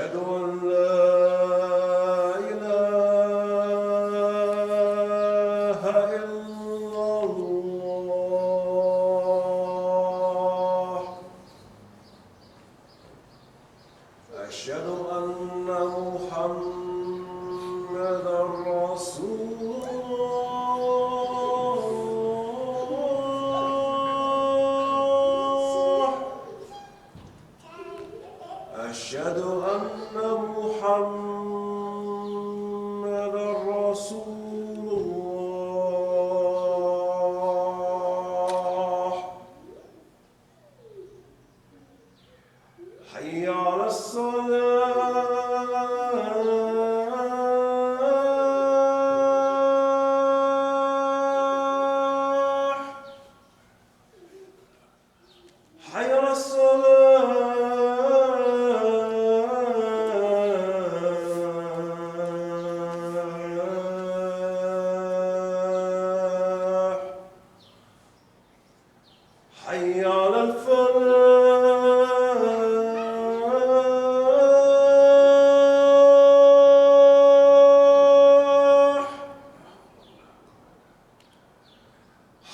أشهد أن لا إله إلا الله أشهد أن محمدا رسول الله أشهد أن محمدا رسول الله حي على الصلاة حي على الصلاة حي على الفلاح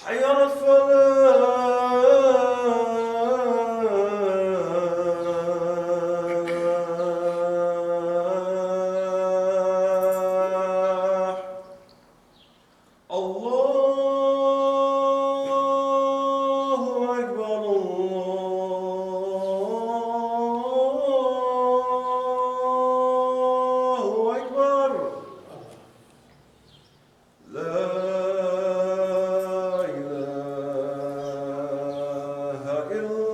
حي على الفلاح الله أكبر الله أكبر لا إله إلا الله.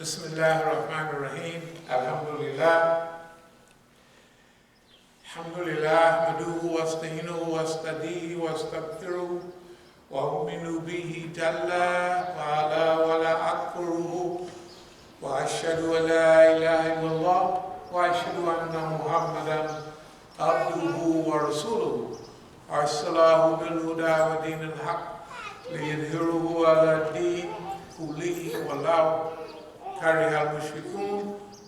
بسم الله الرحمن الرحيم. الحمد لله نحمده واستعينه واستهديه واستغفره وأؤمن به جل وعلا ولا أكفره وأشهد أن لا إله إلا الله وأشهد أن محمدا عبده ورسوله أرسله بالهدى ودين الحق ليظهره على الدين كله ولو كره المشركون.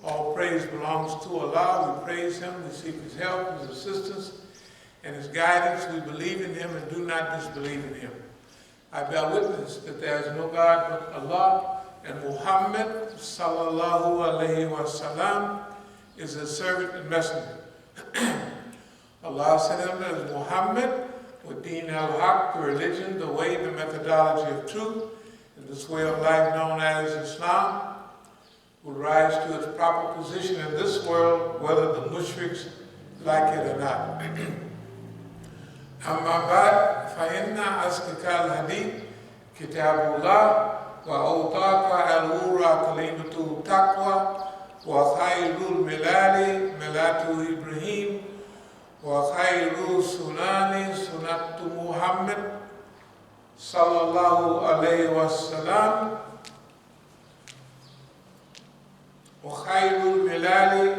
All praise belongs to Allah. We praise Him, we seek His help, His assistance, and His guidance. We believe in Him and do not disbelieve in Him. I bear witness that there is no God but Allah, and Muhammad sallallahu alayhi wa sallam is His servant and messenger. Allah sent Him as Muhammad with Deen al-Haq, the religion, the way, the methodology of truth, and this way of life known as Islam will rise to its proper position in this world, whether the mushriks like it or not. أما بعد فإن أصدق الحديث كتاب الله وأوثق الأمور كلمة التقوى وخير الملال ملة إبراهيم وخير السنن سنة محمد صلى الله عليه وسلم وخير الملال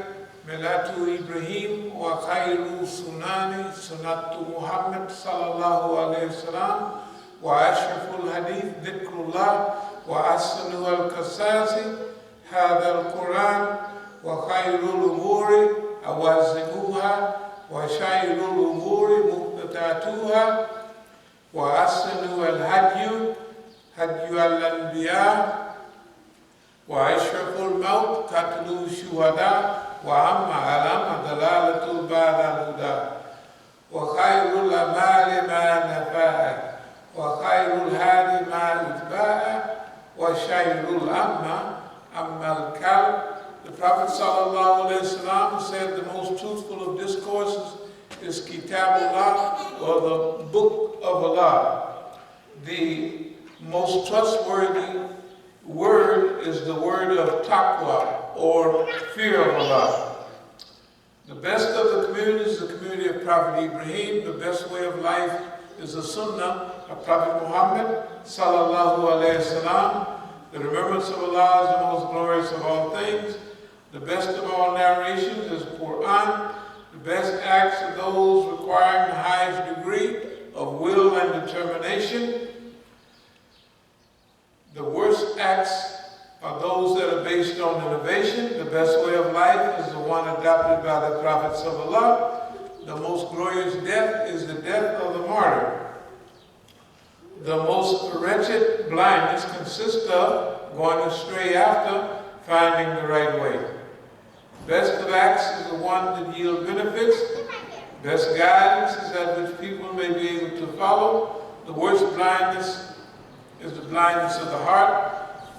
ملة إبراهيم وخير السنن سنة محمد صلى الله عليه وسلم وأشرف الحديث ذكر الله وأحسن القصص هذا القرآن وخير الأمور أوازنها وشر الأمور محدثاتها وأحسن الهدي هدي الأنبياء وأشرف الموت قتل الشهداء وأما علم دلالة بعد الهدى وخير الأمال ما نفاء وخير الهادي ما اتباع وشر الأمة أما الكلب. The Prophet ﷺ said the most truthful of discourses is Kitabullah, or the Book of Allah. The most trustworthy word is the word of taqwa, or fear of Allah. The best of the community is the community of Prophet Ibrahim. The best way of life is the Sunnah of Prophet Muhammad sallallahu alayhi wasallam. The remembrance of Allah is the most glorious of all things. The best of all narrations is Quran. The best acts are those requiring the highest degree of will and determination. acts are those that are based on innovation. The best way of life is the one adopted by the prophets of Allah. The most glorious death is the death of the martyr. The most wretched blindness consists of going astray after finding the right way. Best of acts is the one that yield benefits. Best guidance is that which people may be able to follow. The worst blindness is the blindness of the heart.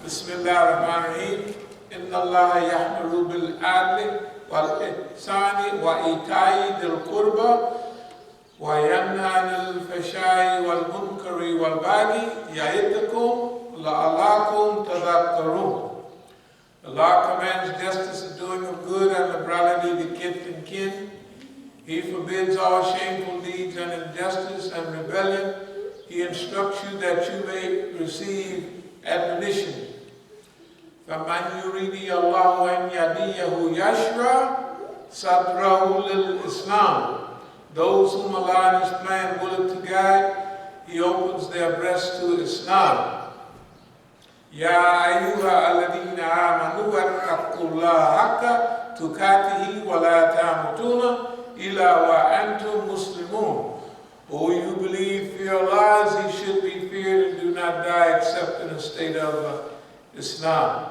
Bismillah ar-Rahman ar-Rahim. Inna Allah yahmaru bil-adli wal-ihsani wa-ita'i dil-qurba wa-yanha anil-fashai wal-munkari wal-baghi ya'idakum la'alakum tadhakkarun. Allah commands justice, the doing of good, and liberality to kith and kin. He forbids all shameful deeds and injustice and rebellion. He instructs you that you may receive admonition. فَمَنْ يُرِيدِ اللَّهُ أَنْ يَهْدِيَهُ يَشْرَحْ صَدْرَهُ لِلْإِسْلَامِ. Those whom Allah in His plan willeth to guide, He opens their breasts to Islam. يَا أَيُّهَا الَّذِينَ آمَنُوا اتَّقُوا اللَّهَ حَقَّ تُقَاتِهِ وَلَا تَمُوتُنَّ إِلَّا وَأَنْتُمْ مُسْلِمُونَ. O you believe, fear Allah as He should be feared, and do not die except in a state of Islam.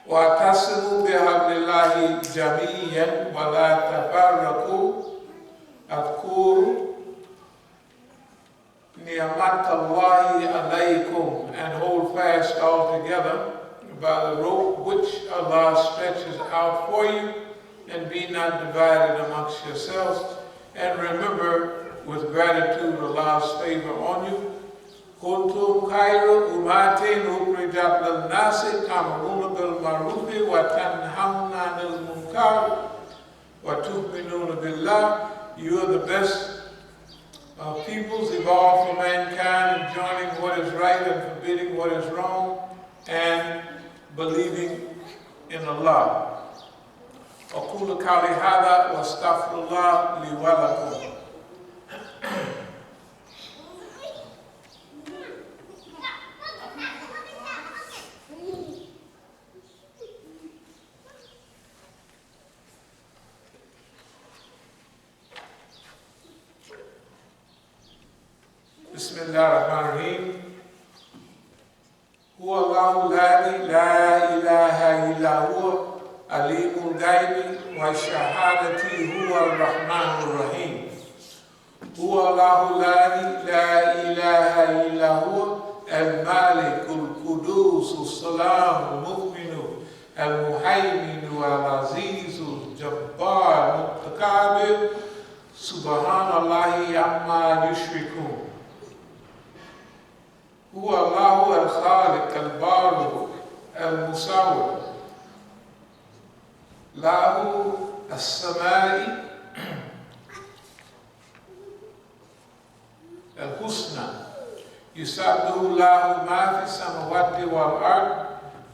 وَاعْتَصِمُوا بِحَبْلِ اللَّهِ جَمِيعًا وَلَا تَفَرَّقُوا. اذْكُرُوا نِعْمَةَ اللَّهِ عَلَيْكُمْ, and hold fast all together by the rope which Allah stretches out for you, and be not divided amongst yourselves. And remember with gratitude Allah's favor on you. كُنْتُمْ خَيْرَ أُمَّةٍ أُخْرِجَتْ لِلنَّاسِ تَأْمُرُونَ بِالْمَعْرُوفِ وَتَنْهَوْنَ عَنِ الْمُنكَرِ وَتُؤْمِنُونَ بِاللَّهِ. You are the best peoples evolved for mankind, joining what is right and forbidding what is wrong, and believing in Allah. أقول قولي هذا واستغفر الله لي ولكم. بسم الله الرحمن الرحيم. هو الله الذي لا إله إلا هو عليم الغيب والشهادة هو الرحمن الرحيم. هو الله الذي لا إله إلا هو الملك القدوس السلام المؤمن المهيمن العزيز الجبار المتكبر سبحان الله عما يشركون. هو الله الخالق البارئ المصور له السماء الحسنى يسبح له ما في السماوات والأرض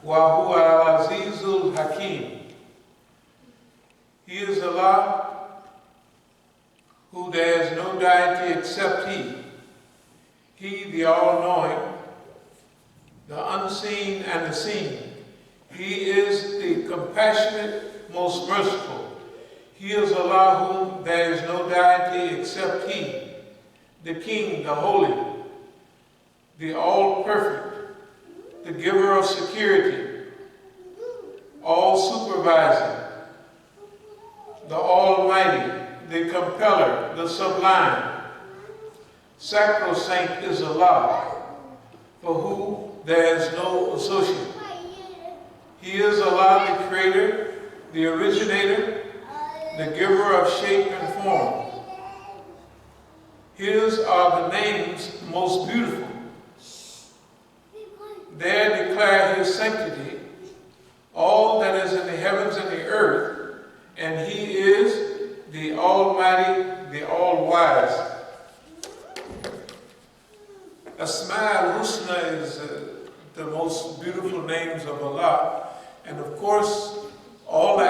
وهو العزيز الحكيم. He is Allah, who there is no deity except He. He, the all-knowing, the unseen and the seen. He is the compassionate, most merciful. He is Allah, whom there is no deity except He, the King, the Holy, the All-Perfect, the Giver of security, All-Supervising, the Almighty, the Compeller, the Sublime. Sacrosanct is Allah, for whom there is no associate. He is Allah, the Creator, the Originator, the Giver of shape and form. His are the names most beautiful. There declare His sanctity, all that is in the heavens and the earth, and He is the Almighty, the All-Wise. Asma al-Husna is the most beautiful names of Allah, and of course all the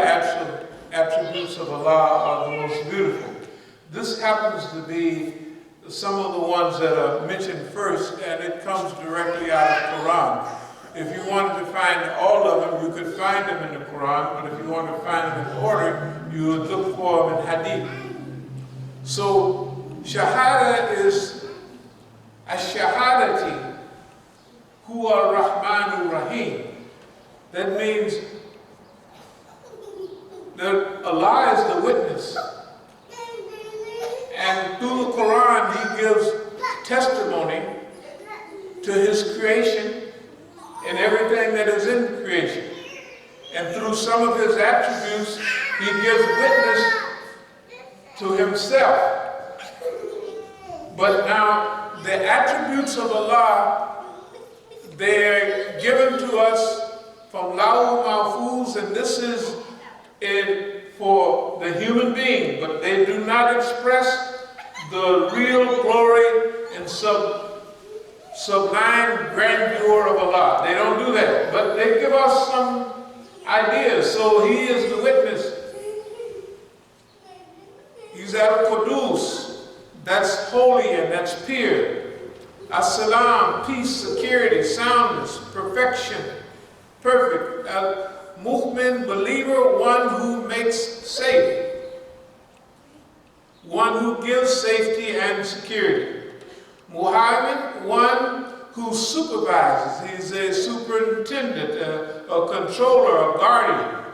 attributes of Allah are the most beautiful. This happens to be some of the ones that are mentioned first, and it comes directly out of Quran. If you wanted to find all of them, you could find them in the Quran, but if you want to find them in order, you would look for them in Hadith. So, Shahada is Ash-Shahadati Huwa Rahmanu Rahim. That means that Allah is the witness. And through the Quran, He gives testimony to His creation and everything that is in creation. And through some of His attributes, He gives witness to Himself. But now, the attributes of Allah, they're given to us from Lahu Mahfuz, and this is for the human being, but they do not express the real glory and sublime grandeur of Allah. They don't do that, but they give us some ideas. So He is the witness. He's al-Qudus, that's holy and that's pure. As-Salam, peace, security, soundness, perfection, perfect. Mu'min, believer, one who makes safe, one who gives safety and security. Muhammad, one who supervises. He's a superintendent, a controller, a guardian.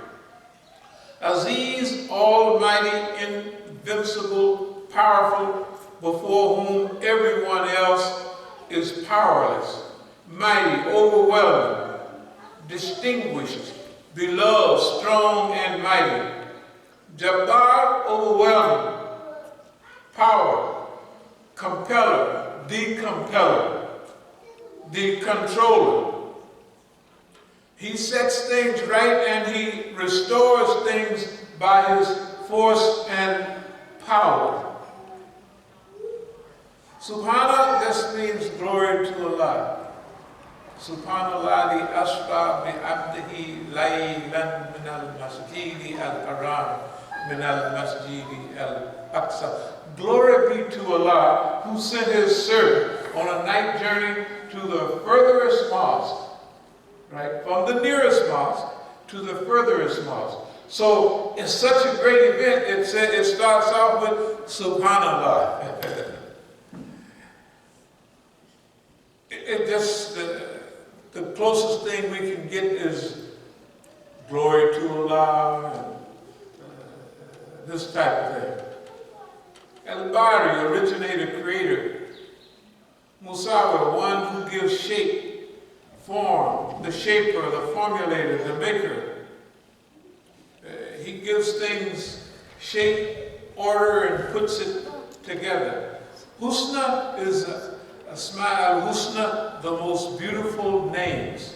Aziz, almighty, invincible, powerful, before whom everyone else is powerless. Mighty, overwhelming, distinguished, beloved, strong and mighty. Jabbar, overwhelming, power, compeller, the compeller, the controller. He sets things right and He restores things by His force and power. Subhanallah, this means glory to Allah. Subhanallah li asra bi abdihi laylan min al-masjid al-haram min al-masjid al-aqsa. Glory be to Allah who sent His servant on a night journey to the furthest mosque, right? From the nearest mosque to the furthest mosque. So it's such a great event, it starts off with Subhanallah. It just, the closest thing we can get is glory to Allah, and this type of thing. Al-Bari, originator, creator. Musa, one who gives shape, form, the shaper, the formulator, the maker. He gives things shape, order, and puts it together. Husna is Asma al-Husna, the most beautiful names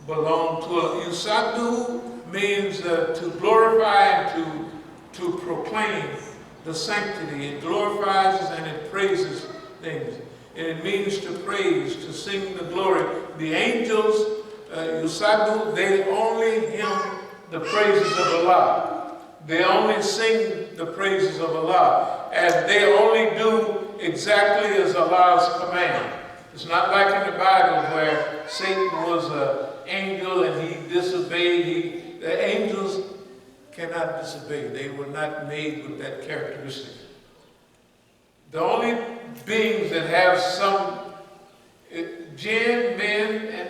belong to Allah. Yusabbihu means to glorify and to proclaim the sanctity. It glorifies and it praises things. And it means to praise, to sing the glory. The angels, Yusabbihu, they only hymn the praises of Allah. They only sing the praises of Allah. And they only do exactly as Allah's command. It's not like in the Bible where Satan was an angel and he disobeyed. The angels cannot disobey. They were not made with that characteristic. The only beings that have some jinn, men, and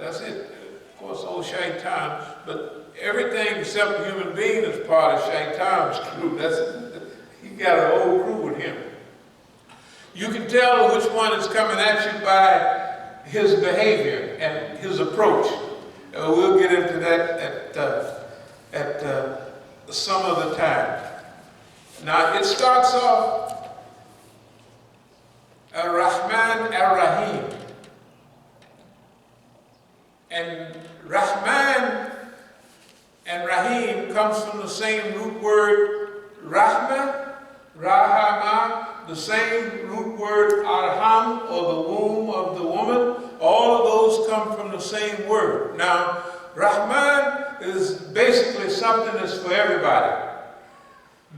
that's it. Of course, old shaitan, but everything except the human being is part of shaitan's crew. He got an old crew with him. You can tell which one is coming at you by his behavior and his approach. We'll get into that at some other time. Now it starts off Ar-Rahman Ar-Rahim. And Rahman and Rahim comes from the same root word Rahma, Rahama, the same root word Arham, or the womb of the woman. All of those come from the same word. Now, Rahman is basically something that's for everybody.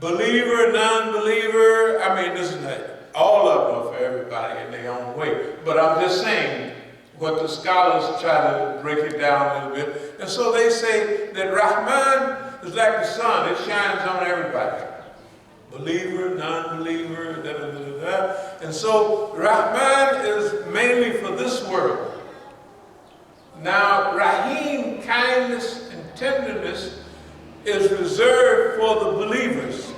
believer, non-believer. I mean, this is not, all of them are for everybody in their own way. But I'm just saying what the scholars try to break it down a little bit. And so they say that Rahman is like the sun. It shines on everybody. Believer, non-believer, da, da, da, da, da. And so Rahman is mainly for this world. Now, Rahim, kindness and tenderness, is reserved for the believers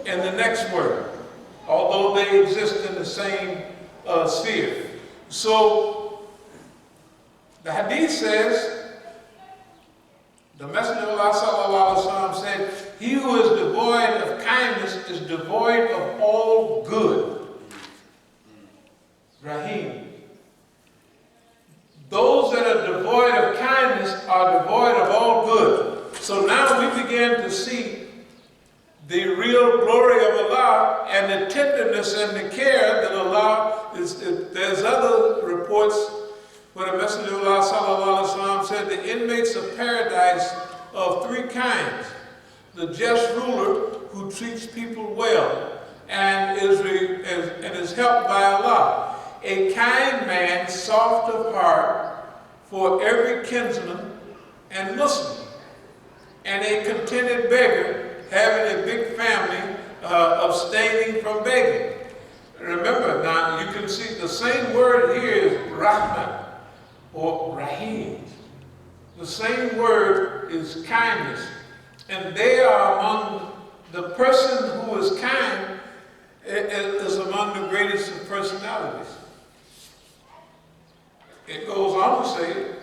in the next world, although they exist in the same sphere. So, the hadith says, the Messenger of Allah sallallahu alaihi wasallam said, he who is devoid of kindness is devoid of all good. Rahim. Those that are devoid of kindness are devoid of all good. So now we begin to see the real glory of Allah and the tenderness and the care that Allah is. There's other reports where the Messenger of Allah sallallahu alaihi wasallam said the inmates of paradise of three kinds: the just ruler who treats people well and is helped by Allah, a kind man, soft of heart for every kinsman and Muslim, and a contented beggar having a big family abstaining from begging. Remember, now you can see the same word here is Rahman or Rahim. The same word is kindness. And they are among, the person who is kind is among the greatest of personalities. It goes on to say,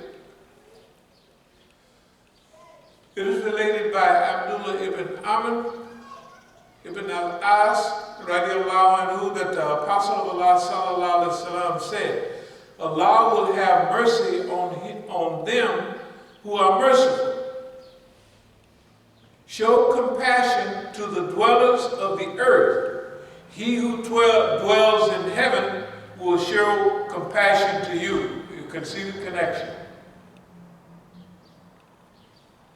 it is related by Abdullah ibn Amr ibn al-As radiallahu anhu that the Apostle of Allah sallallahu alaihi wasallam said, Allah will have mercy on them who are merciful. Show compassion to the dwellers of the earth. He who dwells in heaven will show compassion to you. You can see the connection.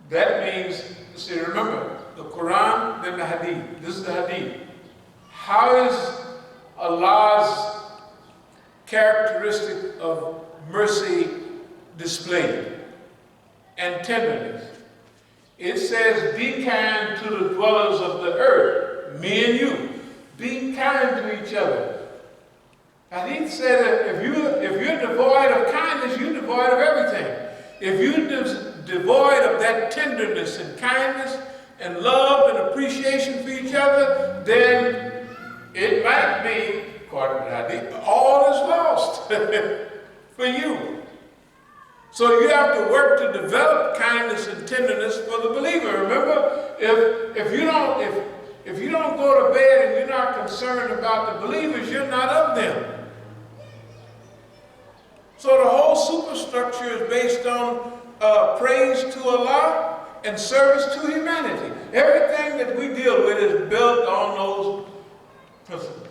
That means, see, remember, the Quran, then the Hadith. This is the Hadith. How is Allah's characteristic of mercy displayed and tenderness? It says, be kind to the dwellers of the earth, me and you. Be kind to each other. Hadith said that if you're devoid of kindness, you're devoid of everything. If you're devoid of that tenderness and kindness and love and appreciation for each other, then it might be, according to Hadith, all is lost for you. So you have to work to develop kindness and tenderness for the believer. Remember, if you don't go to bed and you're not concerned about the believers, you're not of them. So the whole superstructure is based on praise to Allah and service to humanity. Everything that we deal with is built on those principles.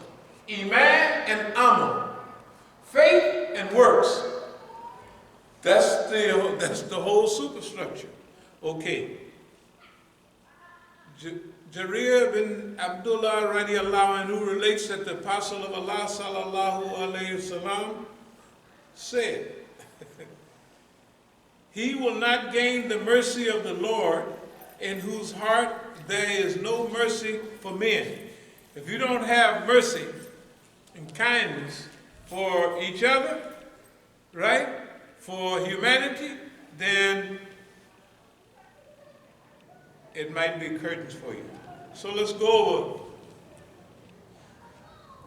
Iman and Amal. Faith and works. That's the whole superstructure. Okay. Jarir bin Abdullah radiallahu anhu relates that the Apostle of Allah sallallahu alayhi wasallam said, he will not gain the mercy of the Lord in whose heart there is no mercy for men. If you don't have mercy and kindness for each other, right, for humanity, then it might be curtains for you. So let's go over.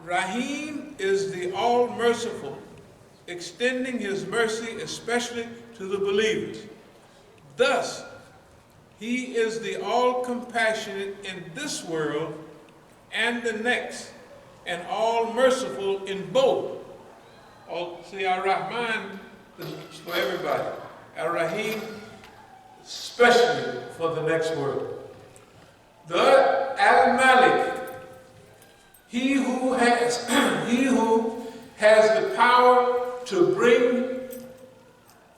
Rahim is the all-merciful, extending his mercy especially to the believers. Thus, he is the all-compassionate in this world and the next, and all-merciful in both. See, Ar-Rahman is for everybody. Ar-Rahim, especially for the next world. The Al-Malik, he who has the power to bring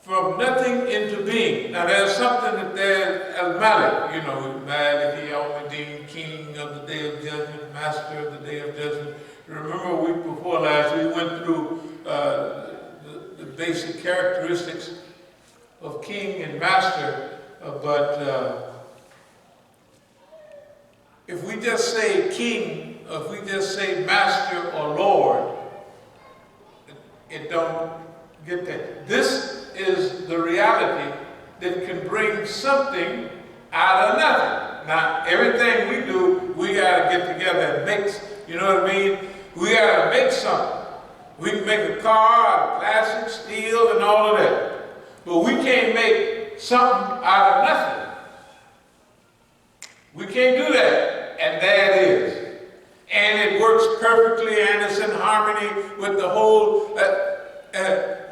from nothing into being. Now there's something that there's al-Malik, Malik, Yawmiddin, King of the Day of Judgment, Master of the Day of Judgment. Remember a week before last, we went through the basic characteristics of King and Master, but if we just say King, or if we just say Master or Lord, it don't get that. This is the reality that can bring something out of nothing. Now, everything we do, we got to get together and make, you know what I mean? We got to make something. We can make a car out of plastic, steel, and all of that. But we can't make something out of nothing. We can't do that. And there it is. And it works perfectly, and it's in harmony with the whole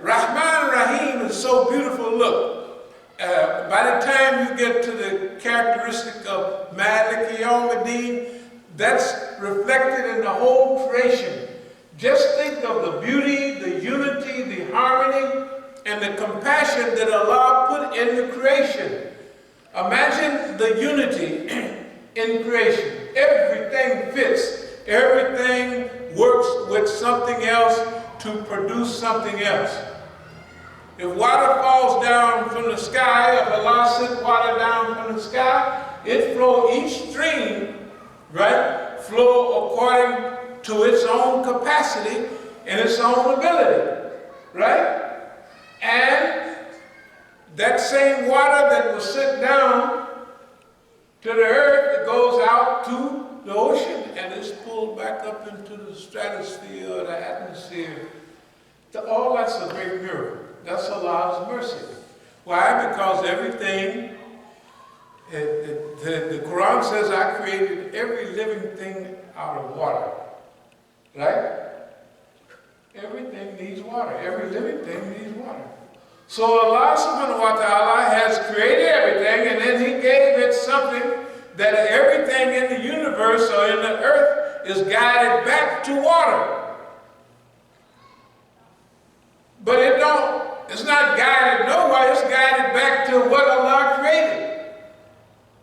Rahman Rahim is so beautiful. Look, by the time you get to the characteristic of Malik Yawmiddin, that's reflected in the whole creation. Just think of the beauty, the unity, the harmony, and the compassion that Allah put in the creation. Imagine the unity in creation. Everything fits. Everything works with something else to produce something else. If water falls down from the sky, if Allah sent water down from the sky, it flows, each stream, right, flow according to its own capacity and its own ability, right? And that same water that was sent down to the earth, it goes out to the ocean and it's pulled back up into the stratosphere or the atmosphere. All that's a great miracle. That's Allah's mercy. Why? Because everything, the Quran says, I created every living thing out of water. Right? Everything needs water. Every living thing needs water. So Allah subhanahu wa ta'ala has created everything, and then He gave it something that everything in the universe or in the earth is guided back to water. But it's not guided nowhere, it's guided back to what Allah created.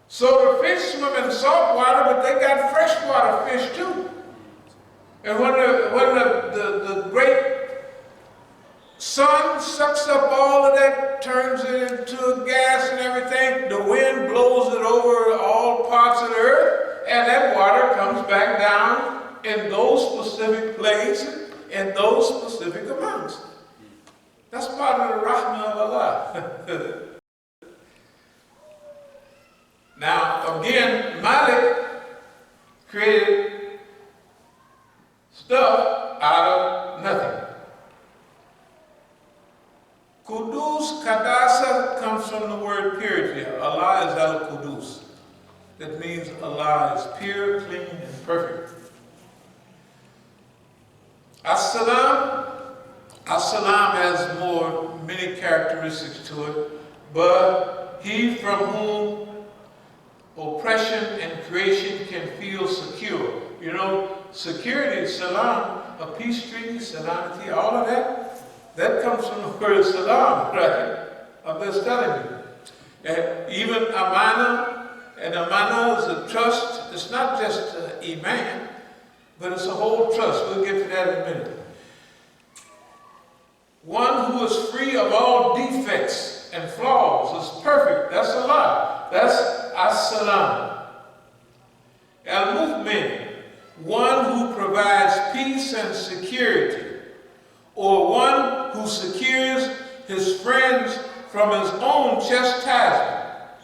So the fish swim in salt water, but they got freshwater fish too. And when the great sun sucks up all of that, turns it into gas and everything, the wind blows it over all parts of the earth, and that water comes back down in those specific places, in those specific amounts. That's part of the rahmah of Allah. Now, again, Malik created stuff out of nothing. Qudus, Qadasa comes from the word purity. Allah is al-Qudus. That means Allah is pure, clean, and perfect. As-Salam has many characteristics to it, but he from whom oppression and creation can feel secure. You know, security, salam, a peace treaty, salamity, all of that comes from the word salam, right? I'm just telling you. And even amana, and amana is a trust. It's not just iman, but it's a whole trust. We'll get to that in a minute. One who is free of all defects and flaws is perfect. That's Allah. That's as-salam. Al-Mu'min, one who provides peace and security, or one who secures his friends from his own chastisement,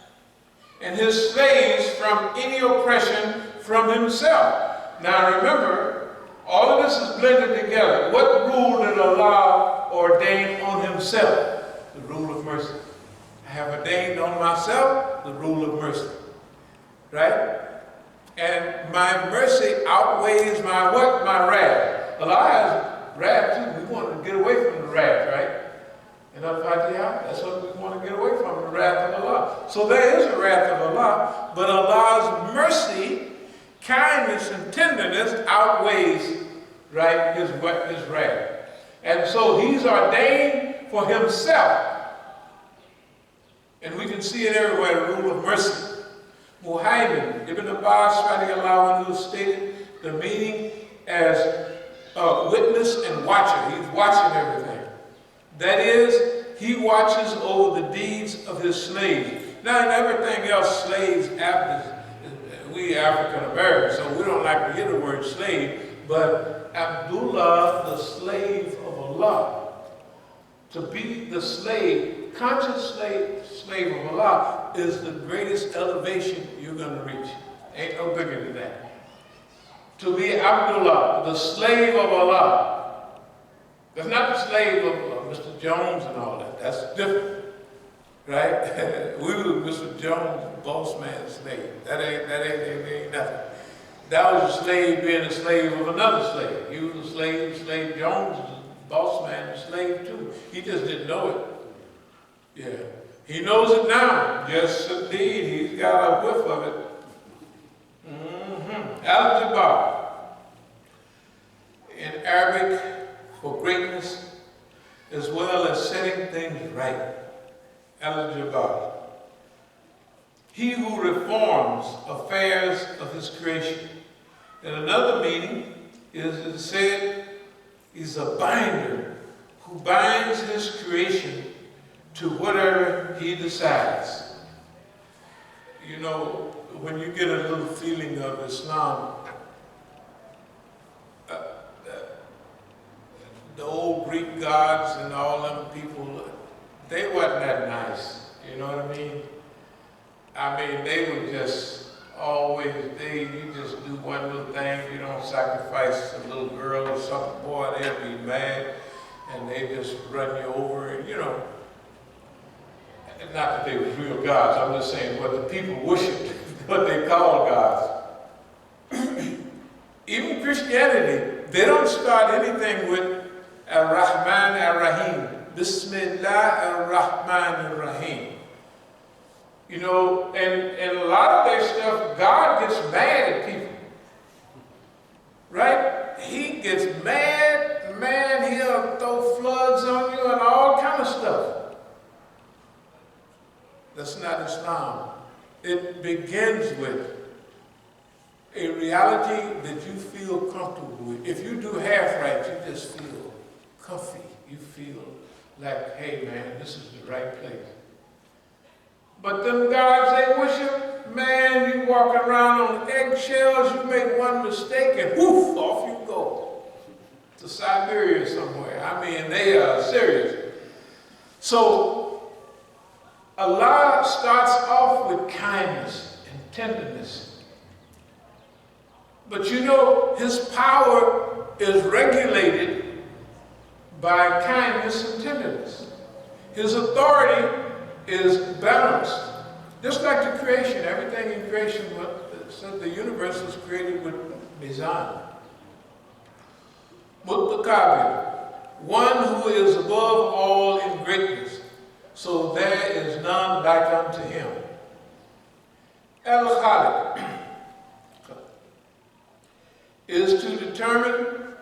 and his slaves from any oppression from himself. Now remember, all of this is blended together. What rule did Allah ordain on himself? The rule of mercy. I have ordained on myself the rule of mercy. Right? And my mercy outweighs my what? My wrath. Allah has wrath too. We want to get away from the wrath, right? In al-Faqih, that's what we want to get away from, the wrath of Allah. So there is a wrath of Allah, but Allah's mercy, kindness, and tenderness outweighs, right, his wrath. And so He's ordained for Himself And we can see it everywhere, the rule of mercy. Muhaymin, Ibn Abbas, radiallahu anhu, stated the meaning as witness and watcher. He's watching everything. That is, he watches over the deeds of his slaves. Now, in everything else, slaves, we African Americans, so we don't like to hear the word slave, but Abdullah, the slave of Allah. To be the slave, conscious slave of Allah, is the greatest elevation you're going to reach. Ain't no bigger than that. To be Abdullah, the slave of Allah. That's not the slave of Mr. Jones and all that. That's different, right? We were Mr. Jones, boss man, slave. That ain't nothing. That was a slave being a slave of another slave. He was a slave. Slave Jones was a boss man, a slave too. He just didn't know it. Yeah, he knows it now. Yes, indeed, he's got a whiff of it. Al-Jabbar, in Arabic, for greatness, as well as setting things right. Al-Jabbar. He who reforms affairs of his creation. And another meaning is it said, he's a binder who binds his creation to whatever he decides. You know, when you get a little feeling of Islam, the old Greek gods and all them people, they wasn't that nice. You know what I mean? I mean, they were just always, you just do one little thing, you don't sacrifice a little girl or something, boy, they'll be mad, and they just run you over, and you know, not that they were real gods, I'm just saying what the people worshiped, what they call gods. Even Christianity, they don't start anything with Ar-Rahman Ar-Rahim. Bismillah Ar-Rahman Ar-Rahim. You know, and a lot of their stuff, God gets mad at people. Right? He gets mad, man, he'll throw floods on you and all kind of stuff. That's not Islam. It begins with a reality that you feel comfortable with. If you do half right, you just feel comfy. You feel like, hey man, this is the right place. But them gods they worship, man, you walking around on eggshells, you make one mistake and woof, off you go. To Siberia somewhere. I mean, they are serious. So, Allah starts off with kindness and tenderness. But you know, his power is regulated by kindness and tenderness. His authority is balanced. Just like the creation, everything in creation, the universe was created with mizan. Mutakabir, one who is above all in greatness, so there is none like unto him. Al-Khaliq is to determine,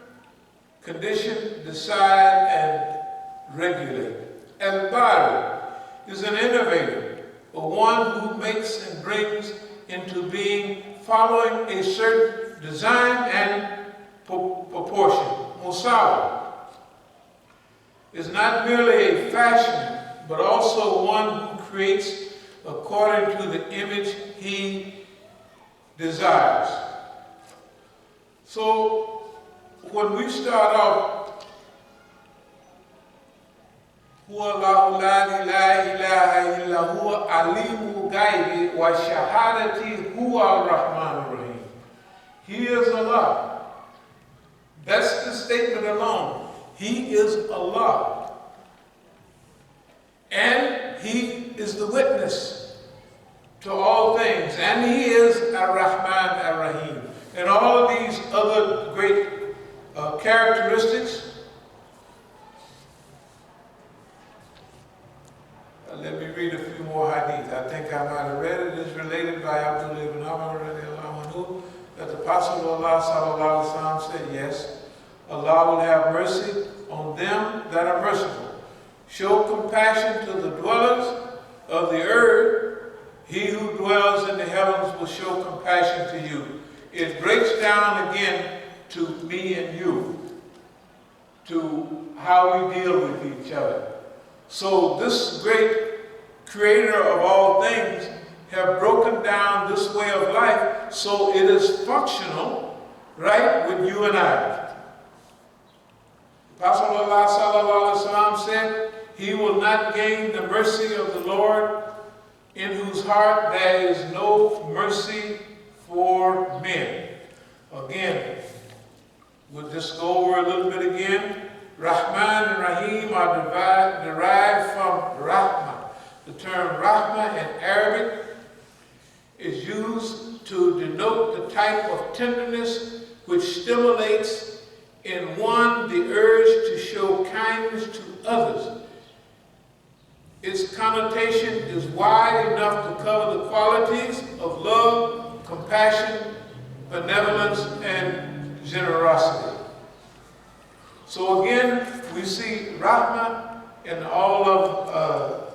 condition, decide, and regulate. Al-Bari is an innovator, or one who makes and brings into being following a certain design and proportion. Musa is not merely a fashion, but also one who creates according to the image he desires. So when we start off, Huwa Allahu la ilaha illa huwa alimu ghaibi wa shahadati huwa ar-Rahman ar-Rahim. He is Allah. That's the statement alone. He is Allah. And He is the witness to all things. And He is Ar-Rahman Ar-Rahim. And all of these other great characteristics. Let me read a few more hadith. I think I might have read it. It is related by abdul-alim that the Prophet of Allah sallallahu alaihi wasallam said, yes, Allah will have mercy on them that are merciful. Show compassion to the dwellers of the earth, he who dwells in the heavens will show compassion to you. It breaks down again to me and you, to how we deal with each other. So this great creator of all things have broken down this way of life so it is functional, right, with you and I. Apostle Allah sallallahu alaihi wasallam said, he will not gain the mercy of the Lord in whose heart there is no mercy for men. Again, we'll just go over a little bit again. Rahman and Rahim are derived from Rahmah. The term Rahmah in Arabic is used to denote the type of tenderness which stimulates in one the urge to show kindness to others. Its connotation is wide enough to cover the qualities of love, compassion, benevolence, and generosity. So again, we see Rahmah in all of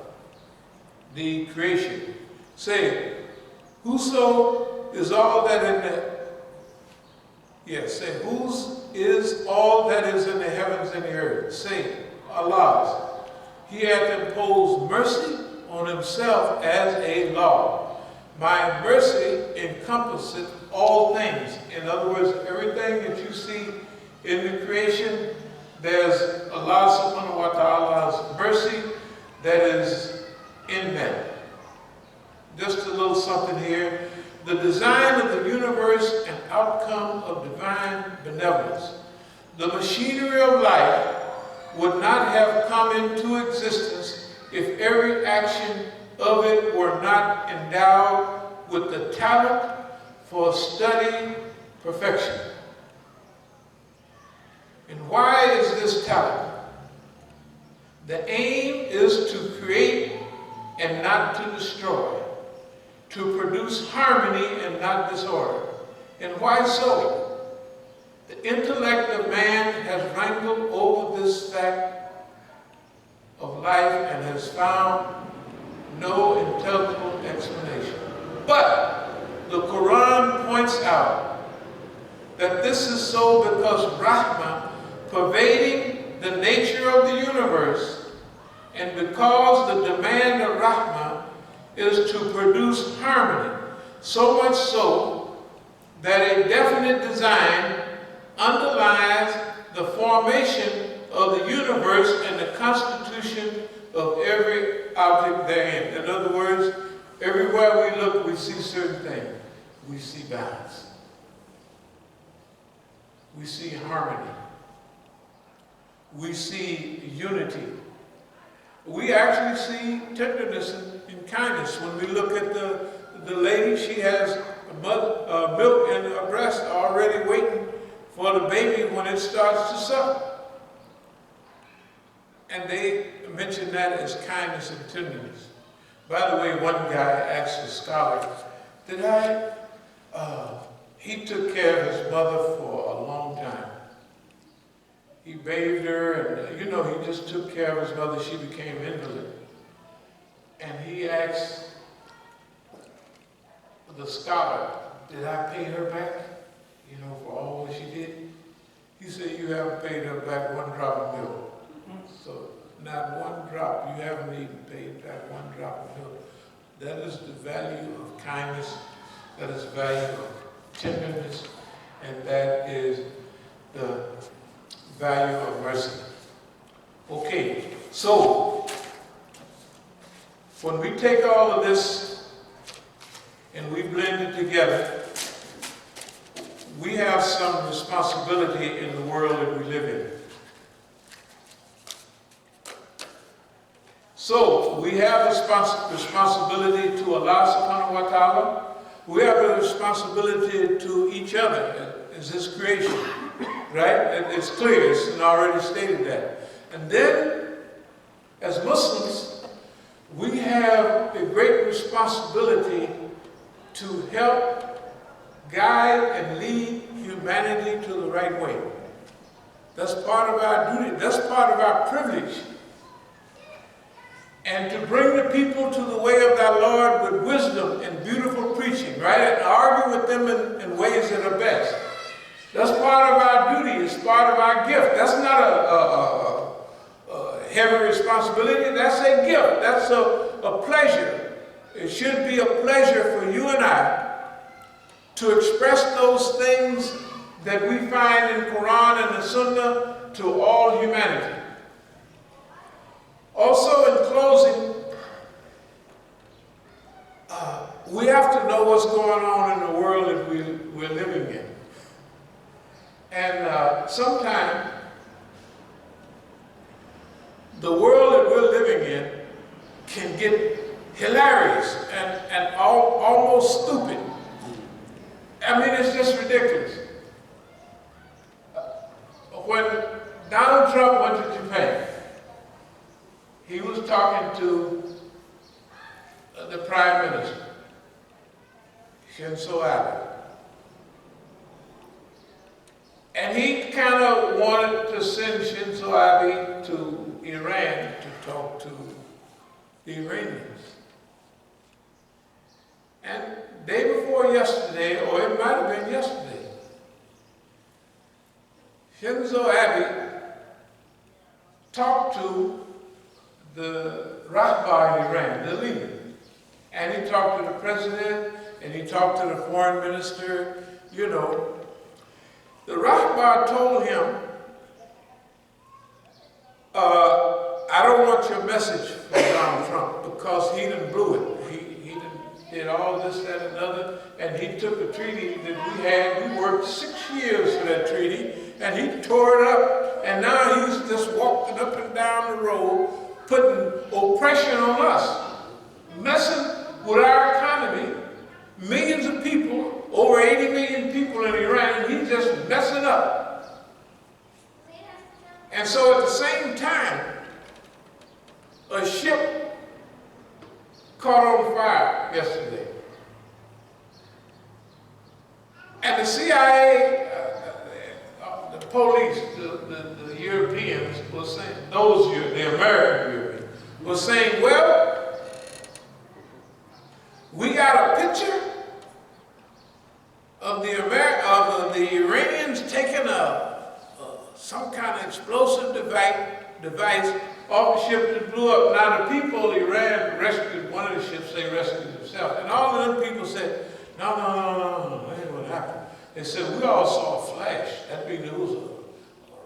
the creation. Say, whoso is all that in the, say, whose is all that is in the heavens and the earth? Say, Allah's. He hath imposed mercy on himself as a law. My mercy encompasseth all things. In other words, everything that you see in the creation, there's Allah subhanahu wa ta'ala's mercy that is in them. Just a little something here. The design of the universe and outcome of divine benevolence. The machinery of life would not have come into existence if every action of it were not endowed with the talent for studying perfection. And why is this talent? The aim is to create and not to destroy, to produce harmony and not disorder. And why so? The intellect of man has wrangled over this fact of life and has found no intelligible explanation. But the Quran points out that this is so because Rahmah, pervading the nature of the universe, and because the demand of Rahmah is to produce harmony, so much so that a definite design underlies the formation of the universe and the constitution of every object therein. In other words, everywhere we look, we see certain things. We see balance. We see harmony. We see unity. We actually see tenderness and kindness. When we look at the lady, she has milk in her breast already waiting for the baby when it starts to suck. And they mention that as kindness and tenderness. By the way, one guy asked a scholar, he took care of his mother for a long time. He bathed her and, he just took care of his mother. She became invalid. And he asked the scholar, did I pay her back? For all that she did? He said, you haven't paid her back one drop of milk. So not one drop, you haven't even paid back one drop of milk. That is the value of kindness, that is the value of tenderness, and that is the value of mercy. Okay, so when we take all of this and we blend it together, we have some responsibility in the world that we live in. So we have responsibility to Allah subhanahu wa ta'ala. We have a responsibility to each other as His creation, right? It's clear, it's already stated that. And then, as Muslims, we have a great responsibility to help guide and lead humanity to the right way. That's part of our duty. That's part of our privilege. and to bring the people to the way of thy Lord with wisdom and beautiful preaching, right? And argue with them in ways that are best. That's part of our duty. It's part of our gift. That's not a heavy responsibility. That's a gift. That's a pleasure. It should be a pleasure for you and I to express those things that we find in Quran and the Sunnah to all humanity. Also, in closing, we have to know what's going on in the world that we're living in. And sometimes the world that we're living in can get hilarious and almost stupid. I mean, it's just ridiculous. When Donald Trump went to Japan, he was talking to the Prime Minister, Shinzo Abe. And he kind of wanted to send Shinzo Abe to Iran to talk to the Iranians. And day before yesterday, or it might have been yesterday, Shinzo Abe talked to the Rahbar in Iran, the leader. And he talked to the president, and he talked to the foreign minister, you know. The Rahbar told him, I don't want your message from Donald Trump because he done blew it. He done did all this, that, and other, and he took a treaty that we had. We worked 6 years for that treaty, and he tore it up, and now he's just walking up and down the road, putting oppression on us, messing with our economy. Millions of people, over 80 million people in Iran, and he's just messing up. And so at the same time, a ship caught on fire yesterday. And the CIA, the police, the Europeans were saying, the American Europeans, were saying, well, we got a picture of the Iranians taking some kind of explosive device off the ship that blew up. Now the people, Iran rescued one of the ships, they rescued themselves. And all of them people said, no, that ain't what happened. They said, we all saw a flash. That means it was a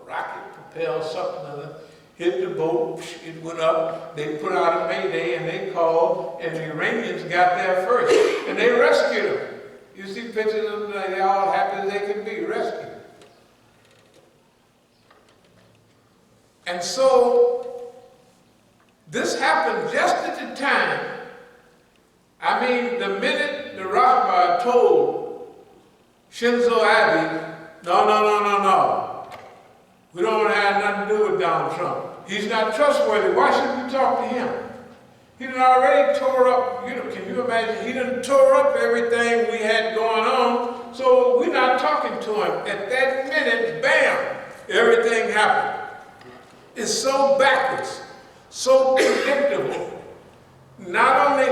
rocket propelled something or other. Hit the boat, it went up, they put out a mayday and they called, and the Iranians got there first. And they rescued them. You see pictures of them, they're all happy as they can be, rescued. And so, this happened just at the time, I mean, the minute the Rahbar told Shinzo Abe, no, we don't want to have nothing to do with Donald Trump. He's not trustworthy. Why should we talk to him? He done already tore up, can you imagine? He done tore up everything we had going on, so we're not talking to him. At that minute, bam, everything happened. It's so backwards, so predictable. Not only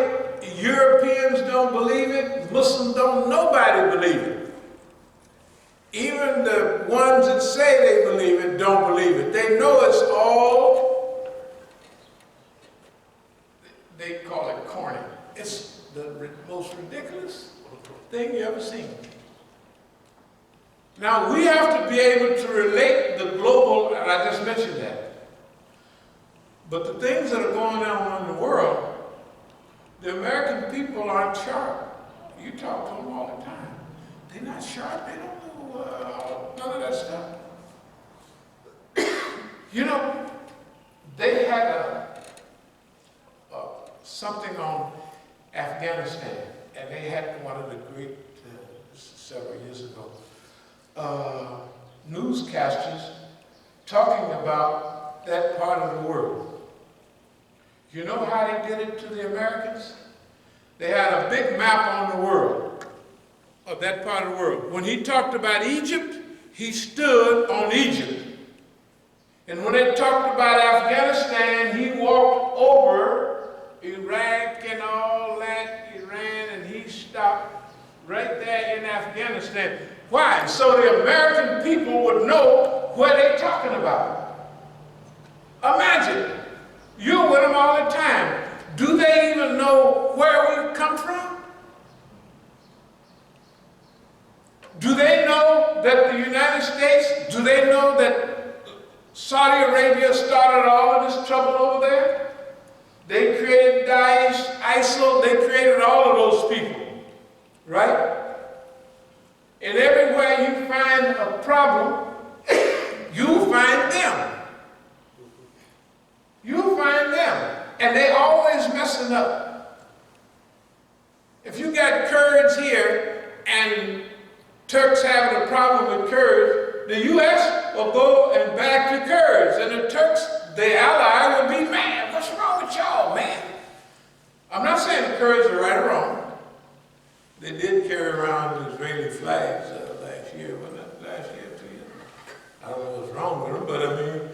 Europeans don't believe it, Muslims nobody believe it. Even the ones that say they believe it don't believe it. They know it's all, they call it corny. It's the most ridiculous thing you ever seen. Now we have to be able to relate the global, and I just mentioned that. But the things that are going on in the world, the American people aren't sharp. You talk to them all the time. They're not sharp. They don't know none of that stuff. They had something on Afghanistan, and they had one of the great, several years ago, newscasters talking about that part of the world. You know how they did it to the Americans? They had a big map on the world, of that part of the world. When he talked about Egypt, he stood on Egypt. And when they talked about Afghanistan, he walked over Iraq and all that, Iran, and he stopped right there in Afghanistan. Why? So the American people would know what they're talking about. Imagine, you're with them all the time. Do they even know where we've come from? Do they know that the United States, do they know that Saudi Arabia started all of this trouble over there? They created Daesh, ISIL, they created all of those people, right? And everywhere you find a problem, you find them. You find them. And they always messing up. If you got Kurds here and Turks having a problem with Kurds, the U.S. will go and back to Kurds. And the Turks, the ally, will be mad. What's wrong with y'all, man? I'm not saying the Kurds are right or wrong. They did carry around the Israeli flags last year, wasn't it? Last year, 2 years. I don't know what's wrong with them, but I mean,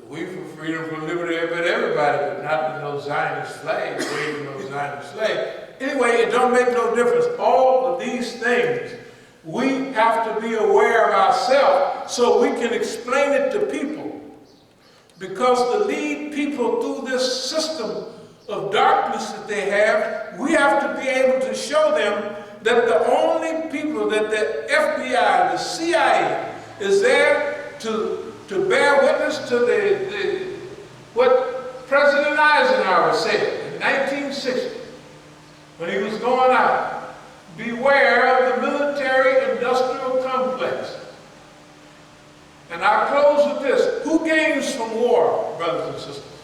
we for freedom, for liberty, but everybody, but not with no Zionist flag, waving no Zionist flag. Anyway, it don't make no difference. All of these things, we have to be aware of ourselves so we can explain it to people. Because to lead people through this system of darkness that they have, we have to be able to show them that the only people that the FBI, the CIA, is there to bear witness to what President Eisenhower said in 1960 when he was going out. Beware of the military-industrial complex. And I'll close with this. Who gains from war, brothers and sisters?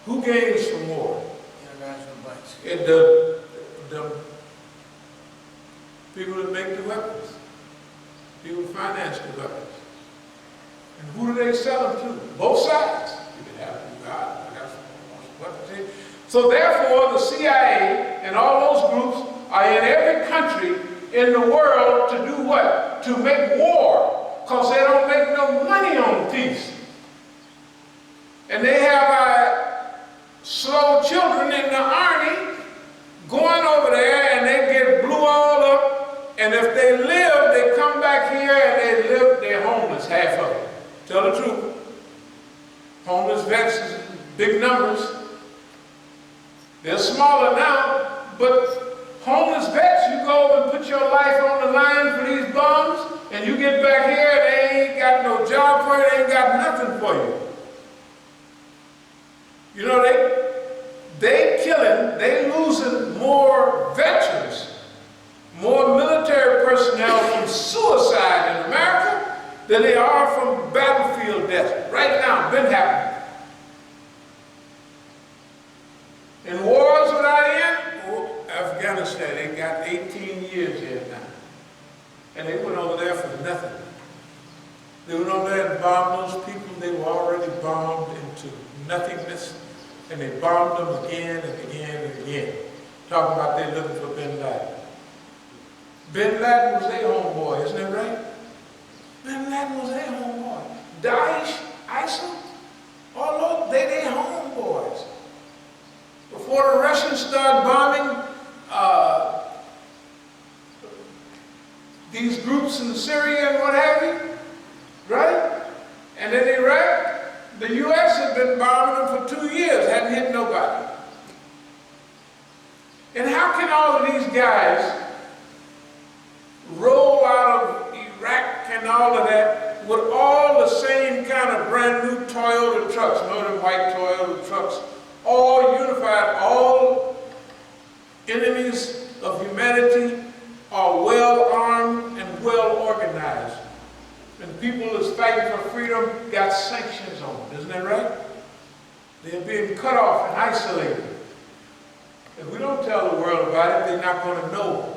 Who gains from war? International banks. The people that make the weapons. People who finance the weapons. And who do they sell them to? Both sides. You can have weapons. So therefore, the CIA and all those groups are in every country in the world to do what? To make war, because they don't make no money on peace. And they have our slow children in the army going over there and they get blew all up, and if they live, they come back here and they live, they're homeless, half of them. Tell the truth. Homeless vets is big numbers. They're smaller now, but homeless vets, you go and put your life on the line for these bums, and you get back here, they ain't got no job for you, they ain't got nothing for you. You know, they killing, they losing more veterans, more military personnel from suicide in America than they are from battlefield death. Right now, been happening. In wars without end, Afghanistan, they got 18 years here now. And they went over there for nothing. They went over there and bombed those people they were already bombed into nothingness. And they bombed them again and again and again. Talking about they looking for Bin Laden. Bin Laden was their homeboy, isn't that right? Bin Laden was their homeboy. Daesh, ISIL, all those, they their homeboys. Before the Russians started bombing these groups in Syria and what have you, right? And in Iraq, the U.S. had been bombing them for 2 years, hadn't hit nobody. And how can all of these guys roll out of Iraq and all of that with all the same kind of brand new Toyota trucks, you know, the white Toyota trucks, all unified, all enemies of humanity are well armed and well organized. And people that's fighting for freedom got sanctions on them, isn't that right? They're being cut off and isolated. If we don't tell the world about it, they're not going to know.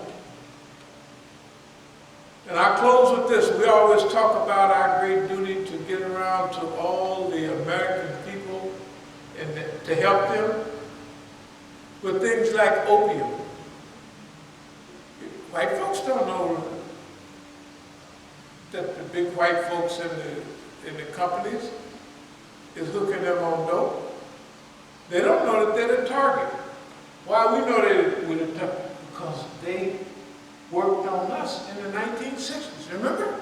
And I close with this. We always talk about our great duty to get around to all the American people and to help them with things like opium. White folks don't know that the big white folks in the companies is hooking them on dope. They don't know that they're the target. Why we know they were the target? Because they worked on us in the 1960s, remember?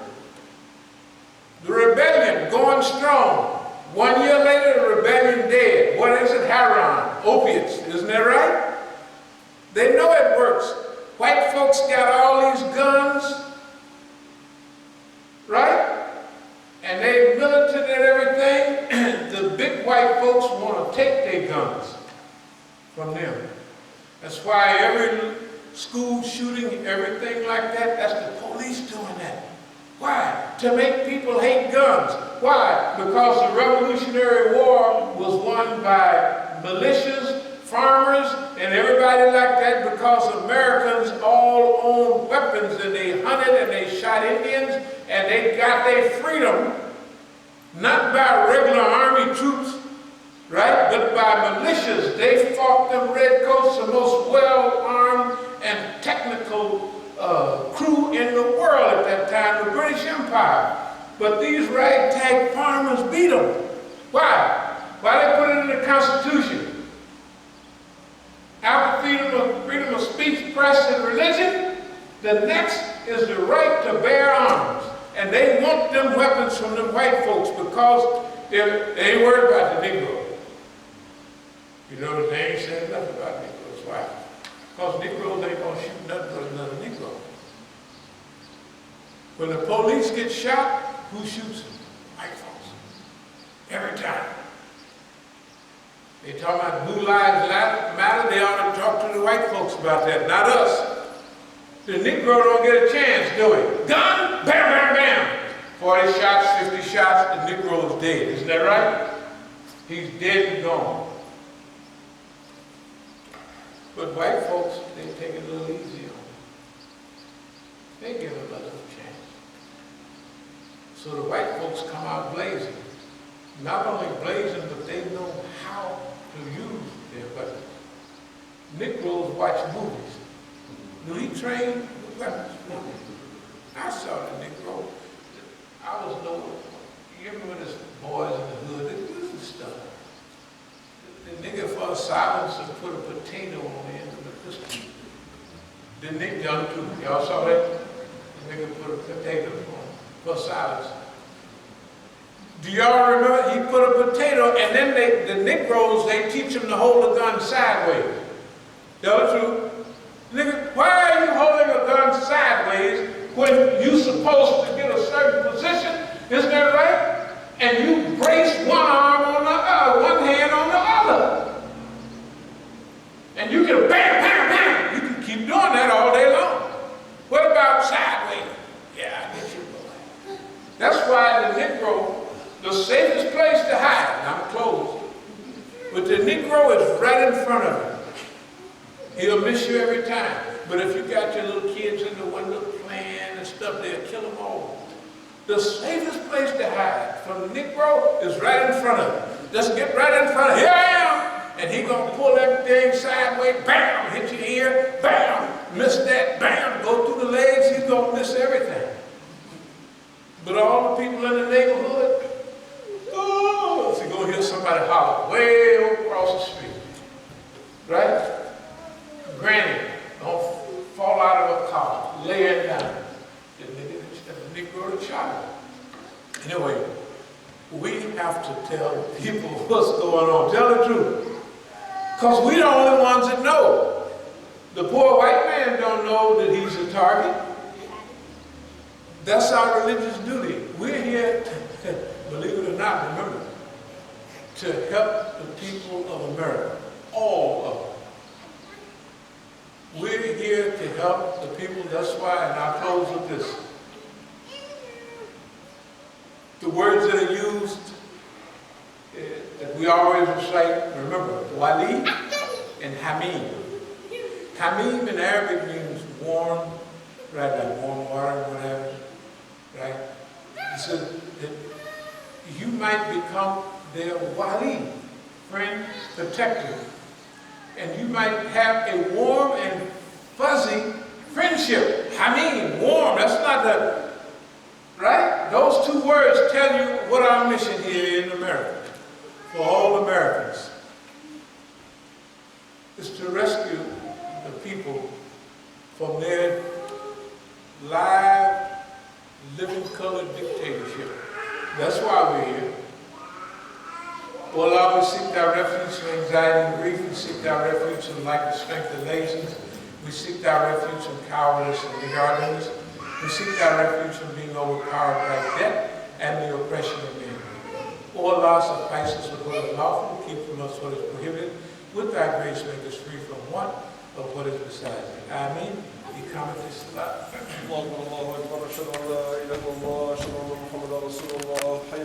The rebellion going strong. 1 year later, the rebellion dead. What is it? Heroin, opiates, isn't that right? They know it works. White folks got all these guns, right? And they militant and everything. The big white folks want to take their guns from them. That's why every school shooting, everything like that, that's the police doing that. Why? To make people hate guns. Why? Because the Revolutionary War was won by militias, farmers, and everybody like that, because Americans all owned weapons, and they hunted and they shot Indians, and they got their freedom, not by regular army troops, right, but by militias. They fought them redcoats, the most well-armed and technical crew in the world at that time, the British Empire. But these ragtag farmers beat them. Why? Why they put it in the Constitution? After freedom of speech, press, and religion, the next is the right to bear arms. And they want them weapons from them white folks because they ain't worried about the Negro. You notice they ain't saying nothing about Negroes. Why? Because Negroes ain't gonna shoot nothing but another Negro. When the police get shot, who shoots them? White folks. Every time. They talk about Blue Lives Matter, they ought to talk to the white folks about that, not us. The Negro don't get a chance, do he? Gun, bam, bam, bam. 40 shots, 50 shots, the Negro is dead. Isn't that right? He's dead and gone. But white folks, they take it a little easy on them. They give them a little chance. So the white folks come out blazing. Not only blazing, but they know how to use their weapons. Negroes watch movies. Do he train with weapons? I saw the Negro. I was no, you remember this boys in the hood, they do this stuff. The nigga for a silence and put a potato on the end of the pistol. The nigga done too. Y'all saw that? The nigga put a potato for silence. Do y'all remember? He put a potato, and then the Negroes, they teach them to hold the gun sideways. Y'all true? Nigga, why are you holding a gun sideways when you're supposed to get a certain position? Isn't that right? And you brace one arm on the other, one hand on the other. And you can bam, bam, bam. You can keep doing that all day long. What about sideways? Yeah, I get you, boy. That's why the Negro, the safest place to hide, and I'm closed, but the Negro is right in front of him. He'll miss you every time. But if you got your little kids in the window playing and stuff, they'll kill them all. The safest place to hide from the Negro is right in front of him. Just get right in front of him. Here I am. And he gonna pull that thing sideways, bam, hit your ear, bam, miss that, bam, go through the legs, he's gonna miss everything. But all the people in the neighborhood, oh, so you're gonna hear somebody holler way over across the street. Right? Granny, don't fall out of a car, lay it down. The Negro the child. Anyway, we have to tell people what's going on. Tell the truth. Because we're the only ones that know. The poor white man don't know that he's a target. That's our religious duty. We're here, believe it or not, remember, to help the people of America, all of them. We're here to help the people. That's why, and I'll close with this. The words that are used, that we always recite, remember, wali and hamim. Hamim in Arabic means warm, right, like warm water, whatever, right? He said that you might become their wali, friend, protector. And you might have a warm and fuzzy friendship. Hamim, warm, that's not the, right? Those two words tell you what our mission here in America, for all Americans. is to rescue the people from their live, living color dictatorship. That's why we're here. O Allah, we seek thy refuge from anxiety and grief. We seek thy refuge from lack of strength and laziness. We seek thy refuge from cowardice and niggardliness. We seek thy refuge from being overpowered by debt and the oppression of men. O Allah, suffice us with what is lawful, keep from us what is prohibited. With thy grace, make us free from want of what is beside thee. Ameen. إقامة الصلاة. الله أكبر الله أكبر أشهد أن لا إله إلا الله أشهد أن محمدا رسول الله حي